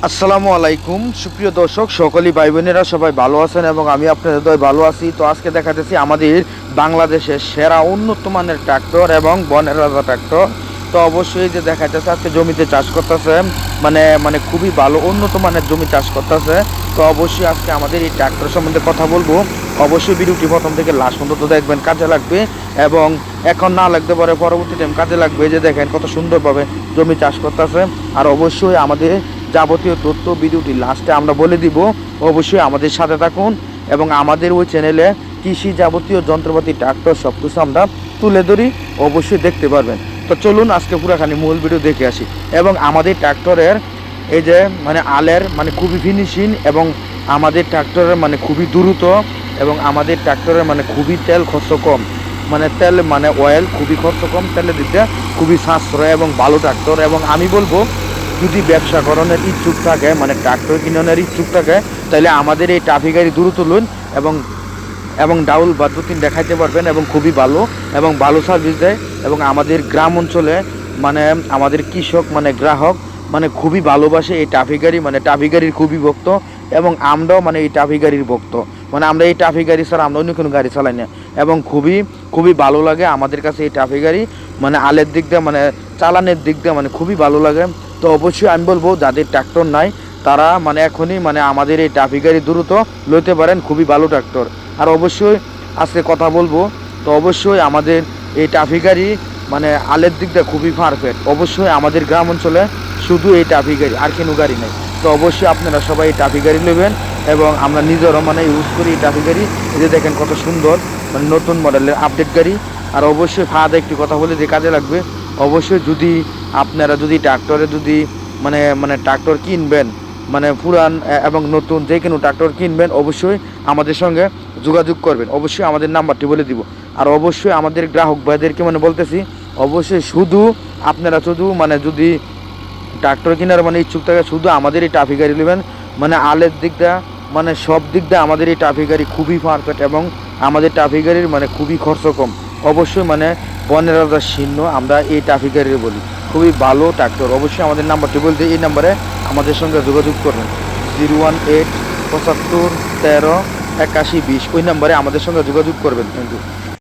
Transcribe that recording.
আসসালামু আলাইকুম সুপ্রিয় দর্শক, সকলেই ভাই বোনেরা সবাই ভালো আছেন এবং আমি আপনাদের দয় ভালো আছি। তো আজকে দেখাতেছি আমাদের বাংলাদেশের সেরা উন্নত মানের ট্রাক্টর এবং বনের রাজা ট্রাক্টর। তো অবশ্যই যে দেখা যাচ্ছে আজকে জমিতে চাষ করতেছে, মানে খুবই ভালো উন্নত মানের জমি চাষ করতেছে। তো অবশ্যই আজকে আমাদের এই ট্রাক্টর সম্বন্ধে কথা বলবো। অবশ্যই ভিডিওটি প্রথম থেকে লাস্ট পর্যন্ত দেখবেন, কাজে লাগবে এবং এখন না লাগতে পারে পরবর্তী টাইম কাজে লাগবে। যে দেখেন কত সুন্দরভাবে জমি চাষ করতেছে। আর অবশ্যই আমাদের যাবতীয় তথ্য ভিডিওটি লাস্টে আমরা বলে দিব। অবশ্যই আমাদের সাথে থাকুন এবং আমাদের ওই চ্যানেলে কৃষি যাবতীয় যন্ত্রপাতি ট্রাক্টর সব কিছু আমরা তুলে ধরি, অবশ্যই দেখতে পারবেন। তো চলুন আজকে পুরাখানি মূল ভিডিও দেখে আসি। এবং আমাদের ট্রাক্টরের এই যে আলের খুবই ফিনিশিং এবং আমাদের ট্রাক্টরের খুবই দ্রুত এবং আমাদের ট্রাক্টরের খুবই তেল খরচ কম, তেল অয়েল খুবই খরচ কম, তেলের দিকটা খুবই সাশ্রয় এবং ভালো ট্রাক্টর। এবং আমি বলবো যদি ব্যবসা করানোর ইচ্ছুক থাকে, ট্রাক্টর কিনানোর ইচ্ছুক থাকে, তাহলে আমাদের এই ট্রাফিক গাড়ি দূর তুলুন এবং ডাউল বা দু তিন দেখাইতে পারবেন এবং খুবই ভালো এবং ভালো সার্ভিস দেয়। এবং আমাদের গ্রাম অঞ্চলে আমাদের কৃষক গ্রাহক খুবই ভালোবাসে এই ট্রাফিক গাড়ি, ট্রাফিক গাড়ির খুবই ভক্ত এবং আমরাও এই ট্রাফিক গাড়ির ভক্ত। আমরা এই ট্রাফিক গাড়ি ছাড়া আমরা অন্য কোনো গাড়ি চালাই না এবং খুবই খুবই ভালো লাগে আমাদের কাছে এই ট্রাফিক গাড়ি। আলের দিক দিয়ে চালানের দিক দিয়ে খুবই ভালো লাগে। তো অবশ্যই আমি বলবো যাদের ট্রাক্টর নাই তারা এখনই আমাদের এই ট্রাফিক গাড়ি দ্রুত লইতে পারেন, খুবই ভালো ট্রাক্টর। আর অবশ্যই আজকে কথা বলবো, তো অবশ্যই আমাদের এই ট্রাফিক গাড়ি আলের দিক দিয়ে খুবই পারফেক্ট। অবশ্যই আমাদের গ্রাম অঞ্চলে শুধু এই ট্রাফিক গাড়ি, আর কোনো গাড়ি নেই। তো অবশ্যই আপনারা সবাই এই ট্রাফিক গাড়ি নেবেন এবং আমরা নিজেরও ইউজ করি এই ট্রাফিক গাড়ি। এই যে দেখেন কত সুন্দর নতুন মডেলের আপডেট গাড়ি। আর অবশ্যই ফাঁদা একটি কথা বলে যে কাজে লাগবে। অবশ্যই যদি আপনারা ট্রাক্টরে ট্রাক্টর কিনবেন, পুরান এবং নতুন যে কোনো ট্রাক্টর কিনবেন, অবশ্যই আমাদের সঙ্গে যোগাযোগ করবেন। অবশ্যই আমাদের নাম্বারটি বলে দিব। আর অবশ্যই আমাদের গ্রাহক ভাইদেরকে বলতেছি, অবশ্যই শুধু আপনারা শুধু যদি ট্রাক্টর কেনার ইচ্ছুক থাকে, শুধু আমাদের এই ট্রাফিক গাড়ি নেবেন। আলের দিক দিয়ে সব দিক দিয়ে আমাদের এই ট্রাফিক গাড়ি খুবই পারফেক্ট এবং আমাদের ট্রাফিক গাড়ির খুবই খরচ কম। অবশ্যই বনের রাজার চিহ্ন আমরা এই ট্রাফিক গাড়ির বলি, খুবই ভালো ট্রাক্টর। অবশ্যই আমাদের নাম্বারটি বলতে, এই নাম্বারে আমাদের সঙ্গে যোগাযোগ করবেন 018 75 13 81 20, ওই নাম্বারে আমাদের সঙ্গে যোগাযোগ করবেন। Thank you.